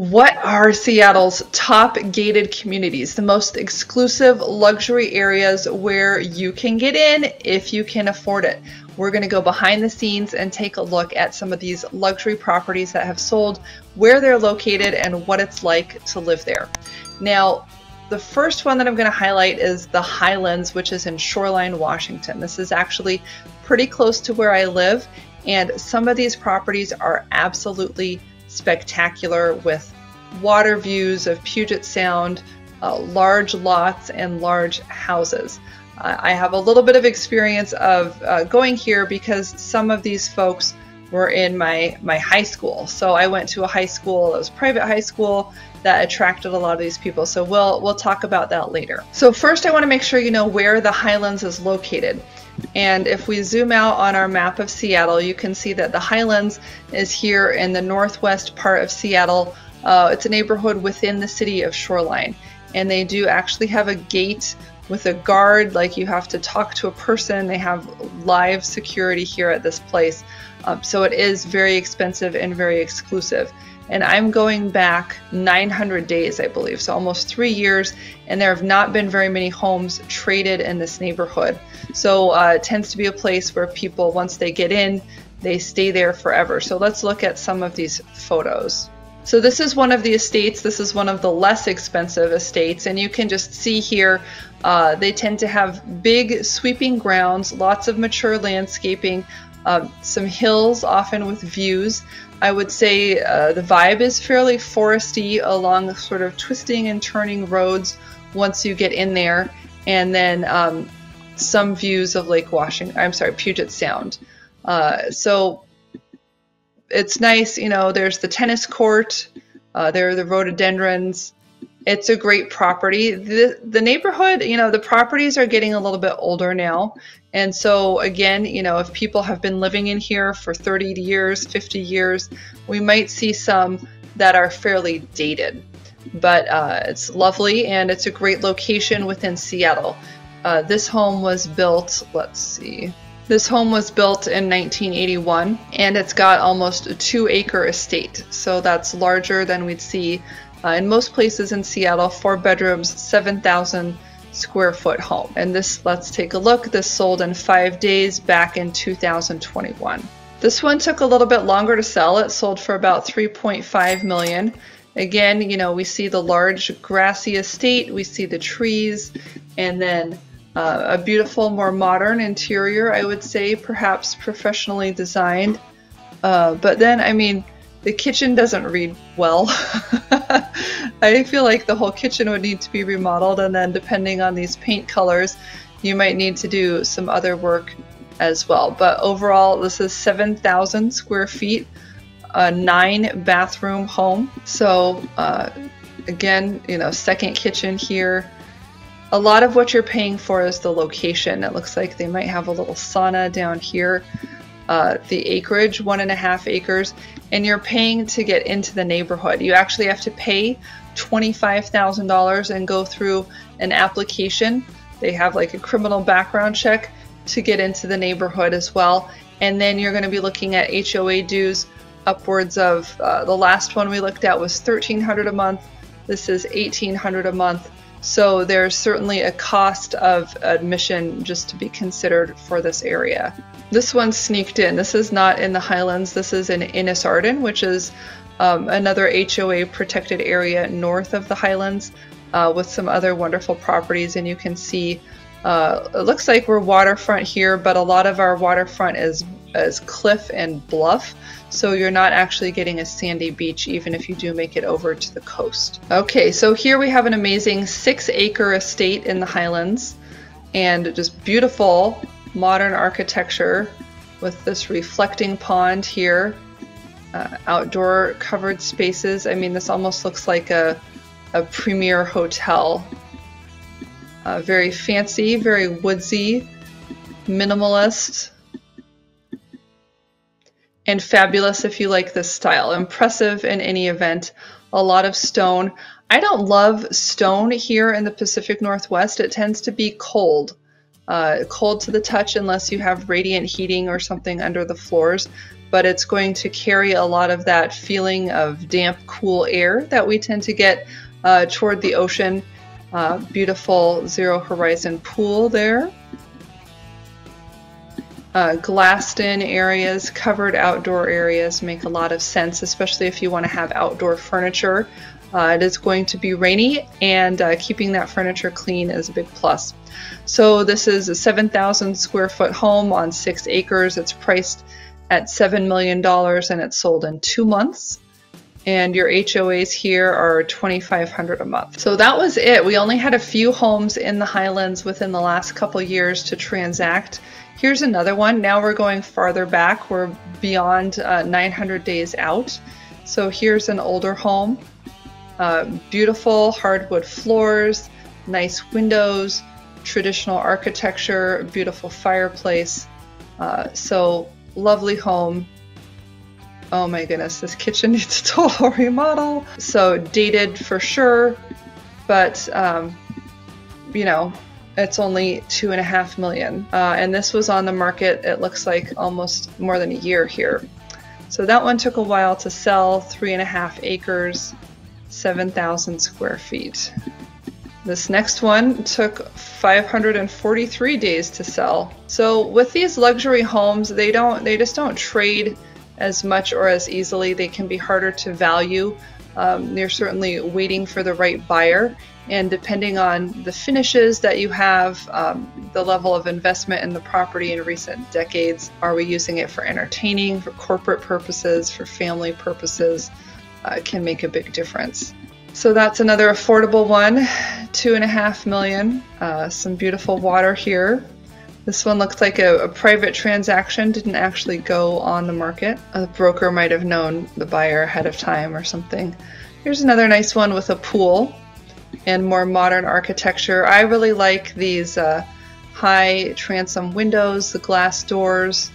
What are Seattle's top gated communities, the most exclusive luxury areas where you can get in if you can afford it? We're going to go behind the scenes and take a look at some of these luxury properties that have sold, where they're located, and what it's like to live there. Now, the first one that I'm going to highlight is the Highlands, which is in Shoreline, Washington. This is actually pretty close to where I live, and some of these properties are absolutely spectacular with water views of Puget Sound, large lots, and large houses. I have a little bit of experience of going here because some of these folks were in my high school. So I went to a high school, it was a private high school that attracted a lot of these people. So we'll talk about that later. So first I want to make sure you know where the Highlands is located. And if we zoom out on our map of Seattle, you can see that the Highlands is here in the northwest part of Seattle. It's a neighborhood within the city of Shoreline. And they do actually have a gate with a guard, like you have to talk to a person. They have live security here at this place. So it is very expensive and very exclusive. And I'm going back 900 days, I believe, so almost 3 years, and there have not been very many homes traded in this neighborhood. So it tends to be a place where people, once they get in, they stay there forever. So let's look at some of these photos. So this is one of the estates. This is one of the less expensive estates, and you can just see here they tend to have big sweeping grounds, lots of mature landscaping, some hills often with views. I would say the vibe is fairly foresty along sort of twisting and turning roads once you get in there, and then some views of Puget Sound. So it's nice, you know, there's the tennis court, there are the rhododendrons. It's a great property. The neighborhood, you know, the properties are getting a little bit older now. And so again, you know, if people have been living in here for 30 years, 50 years, we might see some that are fairly dated. But it's lovely, and it's a great location within Seattle. This home was built, let's see. This home was built in 1981, and it's got almost a 2-acre estate. So that's larger than we'd see in most places in Seattle. 4 bedrooms, 7,000 square foot home. And this, let's take a look. This sold in 5 days back in 2021. This one took a little bit longer to sell. It sold for about $3.5 million. Again, you know, we see the large grassy estate, we see the trees, and then a beautiful, more modern interior, I would say, perhaps professionally designed. But then, I mean, the kitchen doesn't read well. I feel like the whole kitchen would need to be remodeled, and then depending on these paint colors, you might need to do some other work as well. But overall, this is 7,000 square feet, a 9-bathroom home. So again, you know, second kitchen here. A lot of what you're paying for is the location. It looks like they might have a little sauna down here. The acreage, 1.5 acres, and you're paying to get into the neighborhood. You actually have to pay $25,000 and go through an application. They have like a criminal background check to get into the neighborhood as well. And then you're going to be looking at HOA dues upwards of, the last one we looked at was $1,300 a month. This is $1,800 a month. So there's certainly a cost of admission just to be considered for this area. This one sneaked in. This is not in the Highlands. This is in Innis Arden, which is another HOA protected area north of the Highlands, with some other wonderful properties. And you can see it looks like we're waterfront here, but a lot of our waterfront is cliff and bluff. So you're not actually getting a sandy beach even if you do make it over to the coast. Okay, so here we have an amazing 6-acre estate in the Highlands, and just beautiful modern architecture with this reflecting pond here, outdoor covered spaces. I mean, this almost looks like a premier hotel. Very fancy, very woodsy, minimalist, and fabulous if you like this style. Impressive in any event. A lot of stone. I don't love stone here in the Pacific Northwest. It tends to be cold. Cold to the touch unless you have radiant heating or something under the floors. but it's going to carry a lot of that feeling of damp, cool air that we tend to get toward the ocean. Beautiful zero horizon pool there. Glassed-in areas, covered outdoor areas make a lot of sense, especially if you want to have outdoor furniture. It is going to be rainy, and keeping that furniture clean is a big plus. So this is a 7,000 square foot home on 6 acres. It's priced at $7 million and it's sold in 2 months. And your HOAs here are $2,500 a month. So that was it. We only had a few homes in the Highlands within the last couple years to transact. Here's another one. Now we're going farther back. We're beyond 900 days out. So here's an older home. Beautiful hardwood floors, nice windows, traditional architecture, beautiful fireplace. So lovely home. Oh my goodness, this kitchen needs a total remodel. So dated for sure, but you know, it's only $2.5 million. And this was on the market, it looks like almost more than a year here. So that one took a while to sell, 3.5 acres, 7,000 square feet. This next one took 543 days to sell. So with these luxury homes, they just don't trade as much or as easily. They can be harder to value. You're certainly waiting for the right buyer, and depending on the finishes that you have, the level of investment in the property in recent decades, are we using it for entertaining, for corporate purposes, for family purposes, can make a big difference. So that's another affordable one, $2.5 million. Some beautiful water here. This one looks like a private transaction, didn't actually go on the market. A broker might have known the buyer ahead of time or something. Here's another nice one with a pool and more modern architecture. I really like these high transom windows, the glass doors.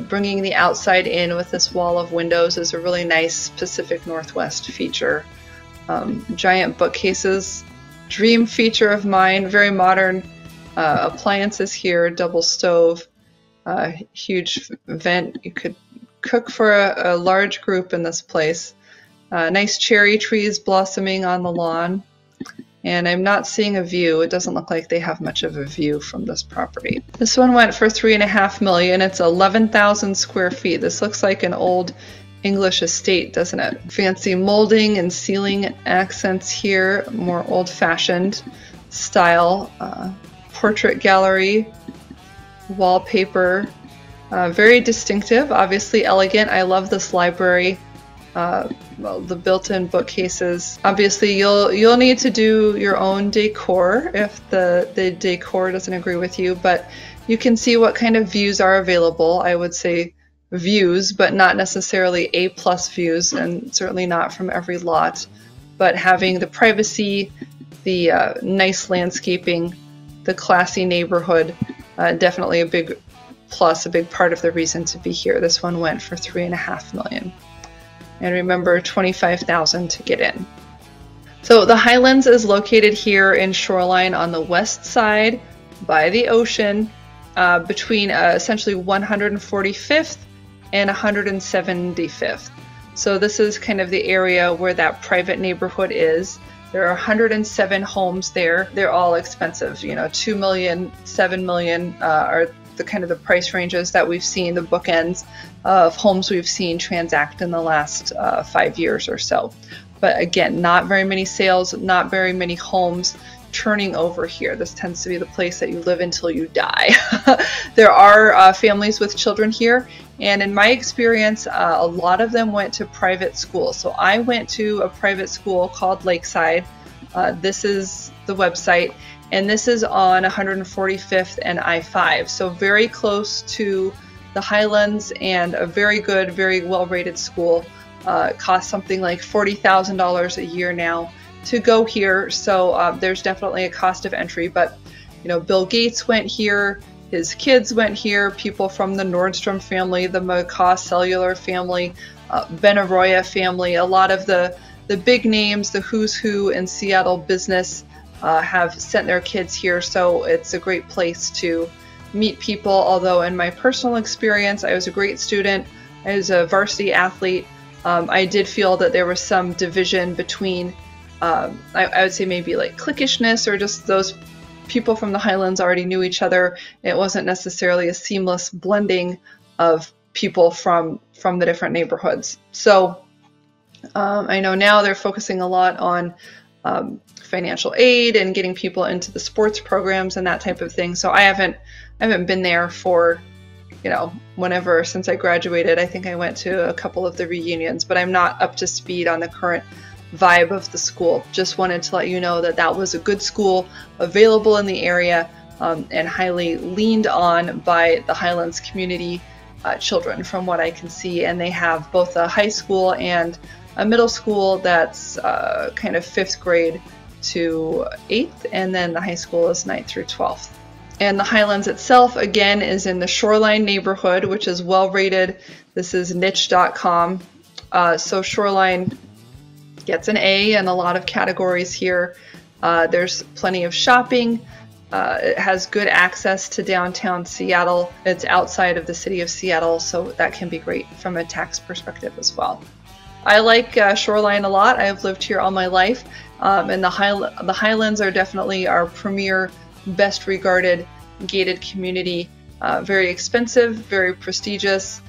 Bringing the outside in with this wall of windows is a really nice Pacific Northwest feature. Giant bookcases, dream feature of mine, very modern. Appliances here, double stove, huge vent. You could cook for a large group in this place. Nice cherry trees blossoming on the lawn. And I'm not seeing a view. It doesn't look like they have much of a view from this property. This one went for $3.5 million. It's 11,000 square feet. This looks like an old English estate, doesn't it? Fancy molding and ceiling accents here, more old-fashioned style. Portrait gallery, wallpaper, very distinctive, obviously elegant. I love this library. Well, the built-in bookcases. Obviously, you'll need to do your own decor if the decor doesn't agree with you, but you can see what kind of views are available. I would say views, but not necessarily A+ views, and certainly not from every lot. But having the privacy, the nice landscaping, the classy neighborhood, definitely a big plus, a big part of the reason to be here. This one went for $3.5 million. And remember, $25,000 to get in. So the Highlands is located here in Shoreline on the west side by the ocean, between essentially 145th and 175th. So this is kind of the area where that private neighborhood is. There are 107 homes there. They're all expensive. You know, $2 million, $7 million are the kind of the price ranges that we've seen, the bookends of homes we've seen transact in the last 5 years or so. But again, not very many sales, not very many homes turning over here. This tends to be the place that you live until you die. There are families with children here, and in my experience, a lot of them went to private school. So I went to a private school called Lakeside. This is the website, and this is on 145th and I-5. So very close to the Highlands, and a very good, very well-rated school. It costs something like $40,000 a year now to go here, so there's definitely a cost of entry. But you know, Bill Gates went here, his kids went here, people from the Nordstrom family, the Macaw Cellular family, Benaroya family, a lot of the big names, the who's who in Seattle business have sent their kids here, so it's a great place to meet people. Although in my personal experience, I was a great student, I was a varsity athlete. I did feel that there was some division between, I would say maybe like cliquishness, or just those people from the Highlands already knew each other. It wasn't necessarily a seamless blending of people from the different neighborhoods. So I know now they're focusing a lot on financial aid and getting people into the sports programs and that type of thing. So I haven't been there for, you know, whenever since I graduated. I think I went to a couple of the reunions, but I'm not up to speed on the current vibe of the school. Just wanted to let you know that that was a good school available in the area, and highly leaned on by the Highlands community children from what I can see. And they have both a high school and a middle school that's kind of 5th grade to 8th, and then the high school is 9th through 12th. And the Highlands itself, again, is in the Shoreline neighborhood, which is well rated. This is niche.com. So Shoreline gets an A in a lot of categories here. There's plenty of shopping. It has good access to downtown Seattle. It's outside of the city of Seattle, so that can be great from a tax perspective as well. I like Shoreline a lot. I've lived here all my life, and the Highlands are definitely our premier, best regarded gated community. Very expensive, very prestigious,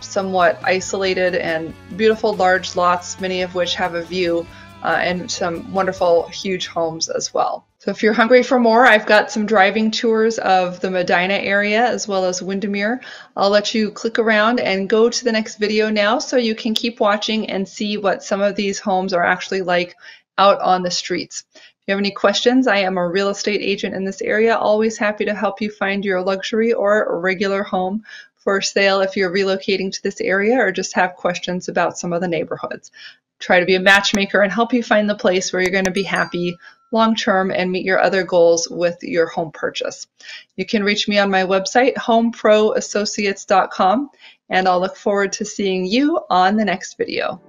somewhat isolated, and beautiful large lots, many of which have a view, and some wonderful huge homes as well. So if you're hungry for more, I've got some driving tours of the Medina area as well as Windermere. I'll let you click around and go to the next video now so you can keep watching and see what some of these homes are actually like out on the streets. If you have any questions, I am a real estate agent in this area, always happy to help you find your luxury or regular home for sale if you're relocating to this area or just have questions about some of the neighborhoods. Try to be a matchmaker and help you find the place where you're going to be happy long-term and meet your other goals with your home purchase. You can reach me on my website, homeproassociates.com, and I'll look forward to seeing you on the next video.